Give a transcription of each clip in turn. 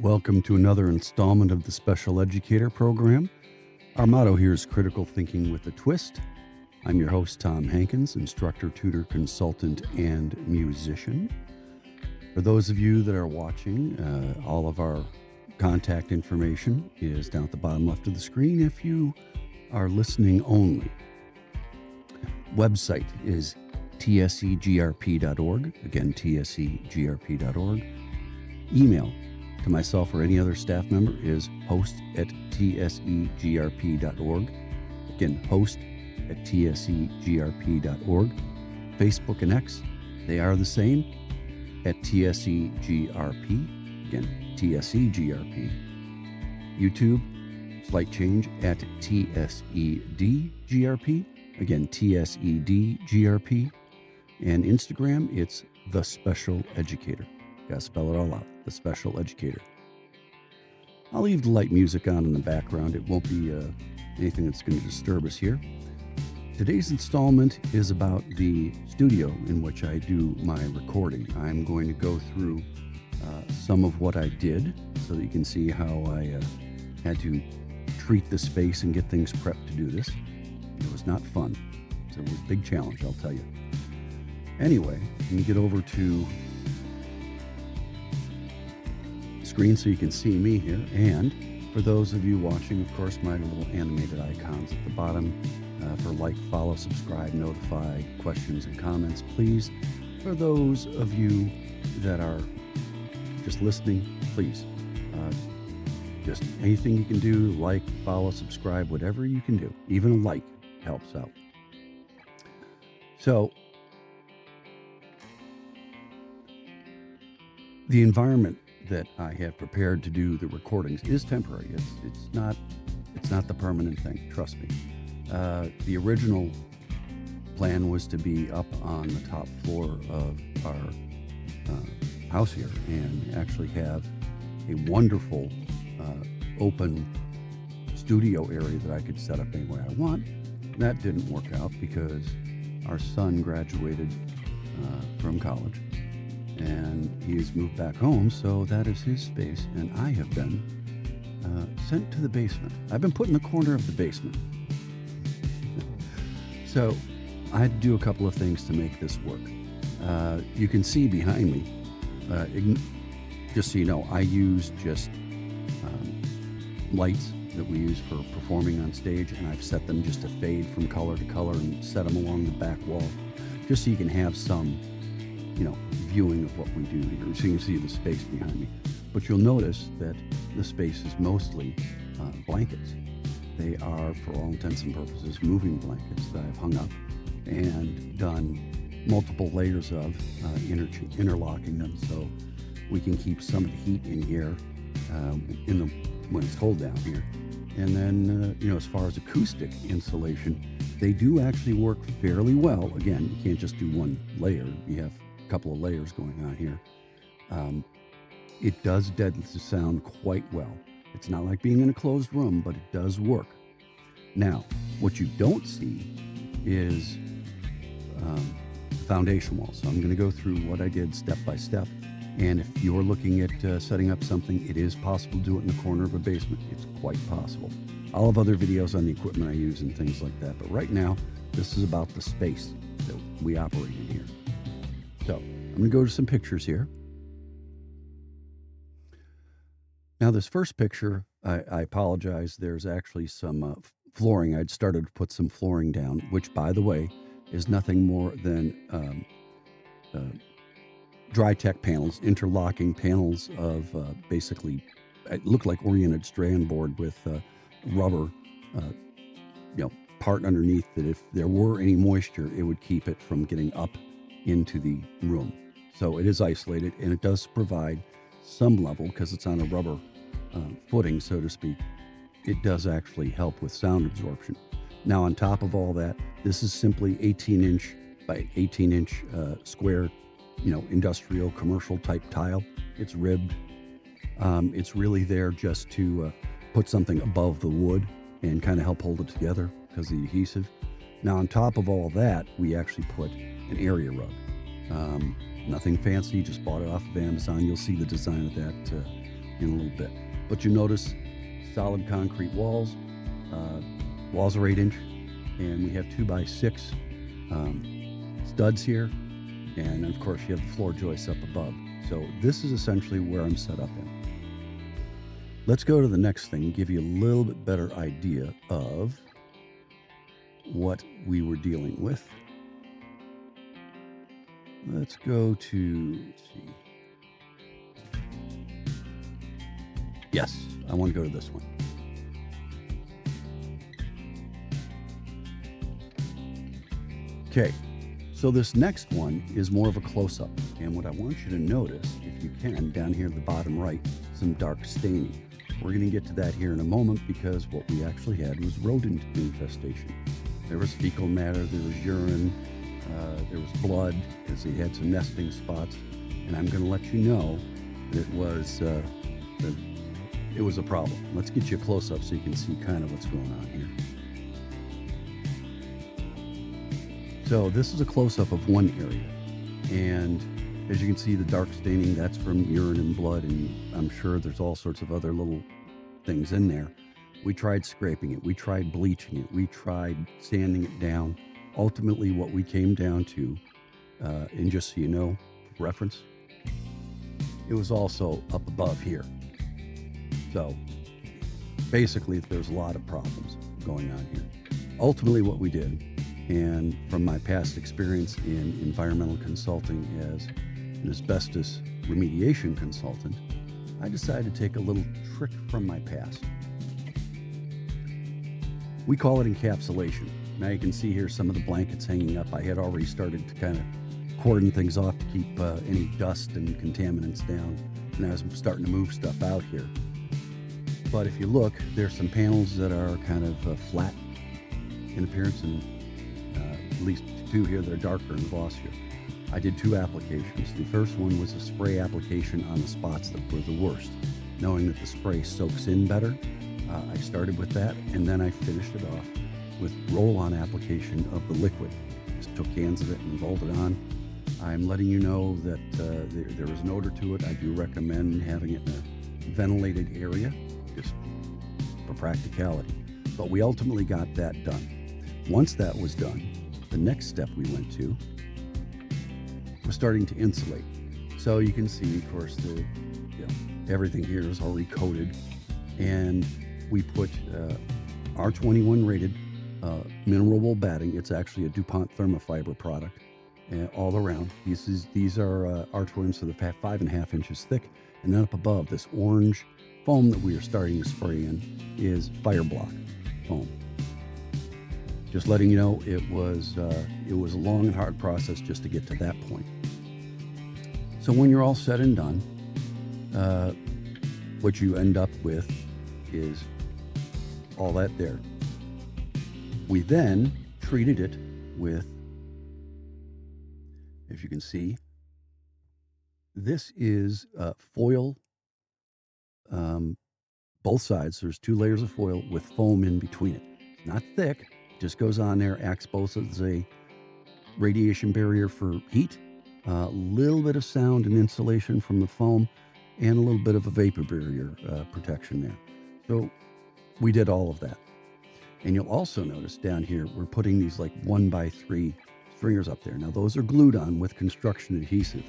Welcome to another installment of the Special Educator Program. Our motto here is critical thinking with a twist. I'm your host, Tom Hankins, instructor, tutor, consultant, and musician. For those of you that are watching, all of our contact information is down at the bottom left of the screen if you are listening only. Website is tsegrp.org. Again, tsegrp.org. Email to myself or any other staff member is host@tsegrp.org. Again, host@tsegrp.org. Facebook and X, they are the same at tsegrp. Again, tsegrp. YouTube, slight change at tsedgrp. Again, tsedgrp. And Instagram, it's The Special Educator. Gotta spell it all out, The Special Educator. I'll leave the light music on in the background. It won't be anything that's going to disturb us here. Today's installment is about the studio in which I do my recording. I'm going to go through some of what I did so that you can see how I had to treat the space and get things prepped to do this. It was not fun. So it was a big challenge, I'll tell you. Anyway, let me get over to screen so you can see me here. And for those of you watching, of course, my little animated icons at the bottom for like, follow, subscribe, notify, questions and comments, please. For those of you that are just listening, please, just anything you can do, like, follow, subscribe, whatever you can do. Even a like helps out. So, the environment that I have prepared to do the recordings is temporary. It's not the permanent thing. Trust me. The original plan was to be up on the top floor of our house here and actually have a wonderful open studio area that I could set up any way I want. That didn't work out because our son graduated from college. And he has moved back home, so that is his space, and I have been sent to the basement. I've been put in the corner of the basement. So I had to do a couple of things to make this work. You can see behind me, just so you know, I use just lights that we use for performing on stage, and I've set them just to fade from color to color and set them along the back wall, just so you can have some viewing of what we do here, so you can see the space behind me. But you'll notice that the space is mostly blankets. They are, for all intents and purposes, moving blankets that I've hung up and done multiple layers of interlocking them so we can keep some of the heat in here when it's cold down here. And then, as far as acoustic insulation, they do actually work fairly well. Again, you can't just do one layer. You have couple of layers going on here. It does deaden the sound quite well. It's not like being in a closed room, but it does work. Now, what you don't see is foundation wall. So I'm going to go through what I did step by step. And if you're looking at setting up something, it is possible to do it in the corner of a basement. It's quite possible. I'll have other videos on the equipment I use and things like that. But right now, this is about the space that we operate in here. So I'm going to go to some pictures here. Now this first picture, I apologize. There's actually some flooring. I'd started to put some flooring down, which, by the way, is nothing more than dry tech panels, interlocking panels of basically, it looked like oriented strand board with rubber, part underneath that if there were any moisture, it would keep it from getting up into the room. So it is isolated, and it does provide some level, because it's on a rubber footing, so to speak. It does actually help with sound absorption. Now, on top of all that, this is simply 18-inch by 18-inch square, industrial, commercial type tile. It's ribbed. It's really there just to put something above the wood and kind of help hold it together because of the adhesive. Now, on top of all that, we actually put an area rug. Nothing fancy, just bought it off of Amazon. You'll see the design of that in a little bit. But you notice solid concrete walls. Walls are 8 inch, and we have 2x6 studs here. And of course you have the floor joists up above. So this is essentially where I'm set up in. Let's go to the next thing and give you a little bit better idea of what we were dealing with. Let's go to, let's see. Yes, I want to go to this one. Okay, so this next one is more of a close-up. And what I want you to notice, if you can, down here at the bottom right, some dark staining. We're going to get to that here in a moment because what we actually had was rodent infestation. There was fecal matter, there was urine, there was blood, because they had some nesting spots. And I'm going to let you know that it was a problem. Let's get you a close-up so you can see kind of what's going on here. So this is a close-up of one area, and as you can see, the dark staining, that's from urine and blood, and I'm sure there's all sorts of other little things in there. We tried scraping it, we tried bleaching it, we tried sanding it down. Ultimately, what we came down to, and just so you know, reference, it was also up above here. So basically, there's a lot of problems going on here. Ultimately, what we did, and from my past experience in environmental consulting as an asbestos remediation consultant, I decided to take a little trick from my past. We call it encapsulation. Now you can see here some of the blankets hanging up. I had already started to kind of cordon things off to keep any dust and contaminants down, and I was starting to move stuff out here. But if you look, there's some panels that are kind of flat in appearance, and at least 2 here that are darker and glossier. I did 2 applications. The first one was a spray application on the spots that were the worst. Knowing that the spray soaks in better, I started with that, and then I finished it off with roll-on application of the liquid. Just took cans of it and rolled it on. I'm letting you know that there is an odor to it. I do recommend having it in a ventilated area, just for practicality. But we ultimately got that done. Once that was done, the next step we went to was starting to insulate. So you can see, of course, everything here is already coated, and we put R21 rated mineral wool batting. It's actually a DuPont Thermofiber product all around. These are R21, so they're 5.5 inches thick, and then up above, this orange foam that we are starting to spray in is fire block foam. Just letting you know, it was a long and hard process just to get to that point. So when you're all said and done, what you end up with is all that there. We then treated it with, if you can see, this is foil, both sides. There's 2 layers of foil with foam in between it. It's not thick. Just goes on there, acts both as a radiation barrier for heat, a little bit of sound and insulation from the foam, and a little bit of a vapor barrier protection there. So we did all of that. And you'll also notice down here, we're putting these like 1x3 stringers up there. Now those are glued on with construction adhesive,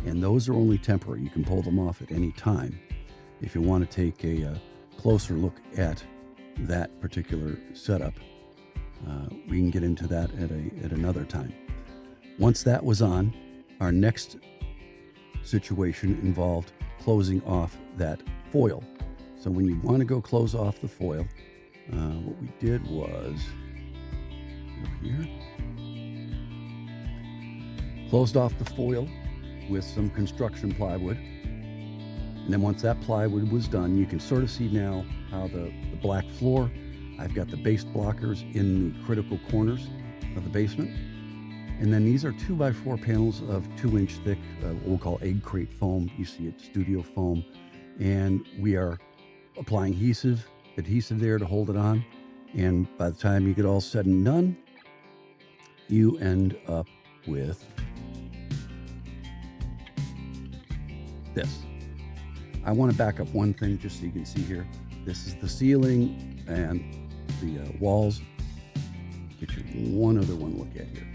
and those are only temporary. You can pull them off at any time. If you want to take a closer look at that particular setup, we can get into that at another time. Once that was on, our next situation involved closing off that foil. So when you want to go close off the foil, what we did was over here, closed off the foil with some construction plywood. And then once that plywood was done, you can sort of see now how the black floor, I've got the base blockers in the critical corners of the basement. And then these are 2x4 panels of 2-inch thick, what we'll call egg crate foam. You see it, studio foam. And we are applying adhesive there to hold it on. And by the time you get all said and done, you end up with this. I want to back up one thing just so you can see here. This is the ceiling and the walls. Get you one other one to look at here.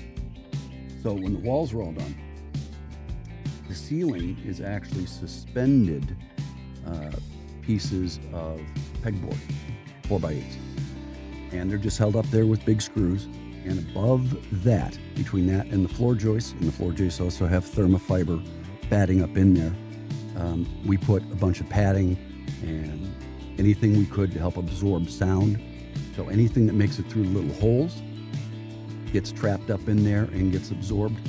So when the walls are all done, the ceiling is actually suspended pieces of pegboard, 4x8s. And they're just held up there with big screws. And above that, between that and the floor joists, and the floor joists also have thermofiber batting up in there, we put a bunch of padding and anything we could to help absorb sound. So anything that makes it through little holes gets trapped up in there and gets absorbed.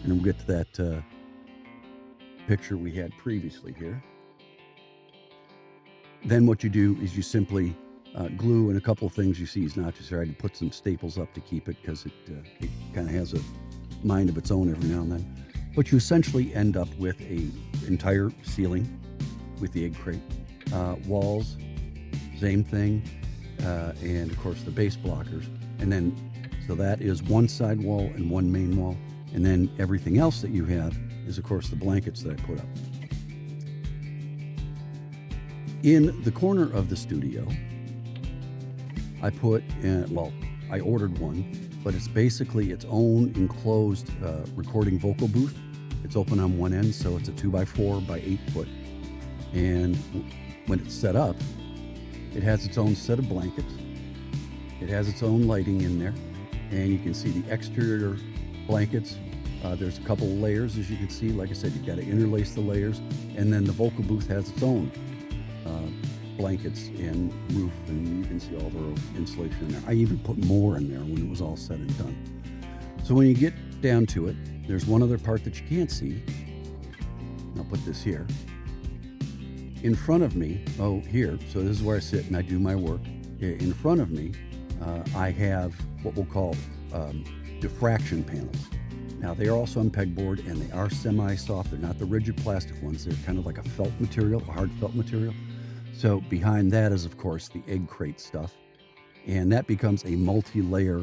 And we'll get to that picture we had previously here. Then what you do is you simply glue, and a couple of things you see is not just there. I had to put some staples up to keep it because it kind of has a mind of its own every now and then. But you essentially end up with a entire ceiling with the egg crate, walls, same thing, and of course the base blockers. And then, so that is one side wall and one main wall. And then everything else that you have is of course the blankets that I put up. In the corner of the studio, I put in, I ordered one, but it's basically its own enclosed recording vocal booth. It's open on one end, so it's a 2x4 by 8 foot. And when it's set up, it has its own set of blankets. It has its own lighting in there, and you can see the exterior blankets. There's a couple of layers, as you can see. Like I said, you've got to interlace the layers, and then the vocal booth has its own blankets and roof, and you can see all the insulation in there. I even put more in there when it was all said and done. So when you get down to it, there's one other part that you can't see. I'll put this here. In front of me, here, so this is where I sit and I do my work. In front of me, I have what we'll call diffraction panels. Now, they are also on pegboard, and they are semi-soft. They're not the rigid plastic ones. They're kind of like a felt material, a hard felt material. So behind that is, of course, the egg crate stuff. And that becomes a multi-layer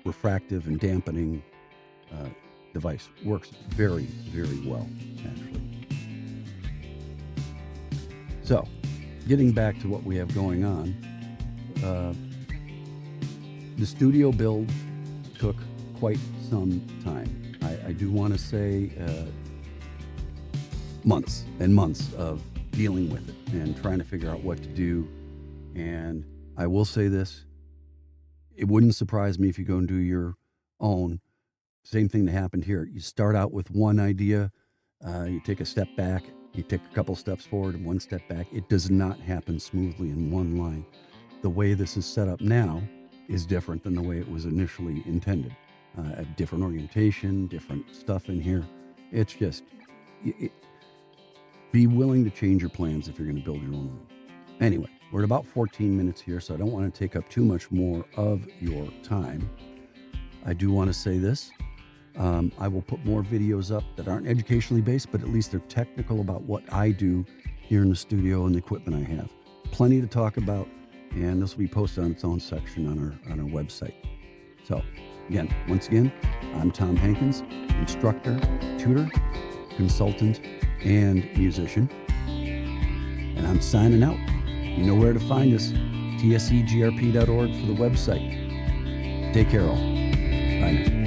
refractive and dampening device. Works very, very well, actually. So, getting back to what we have going on, the studio build took quite some time. I do want to say months and months of dealing with it and trying to figure out what to do. And I will say this, it wouldn't surprise me if you go and do your own. Same thing that happened here. You start out with one idea, you take a step back, you take a couple steps forward and one step back. It does not happen smoothly in one line. The way this is set up now is different than the way it was initially intended. A different orientation, different stuff in here. It's just, be willing to change your plans if you're going to build your own room. Anyway, we're at about 14 minutes here, so I don't want to take up too much more of your time. I do want to say this. I will put more videos up that aren't educationally based, but at least they're technical about what I do here in the studio and the equipment I have. Plenty to talk about, and this will be posted on its own section on our website. So, once again, I'm Tom Hankins, instructor, tutor, consultant, and musician. And I'm signing out. You know where to find us, tsegrp.org for the website. Take care all. Bye now.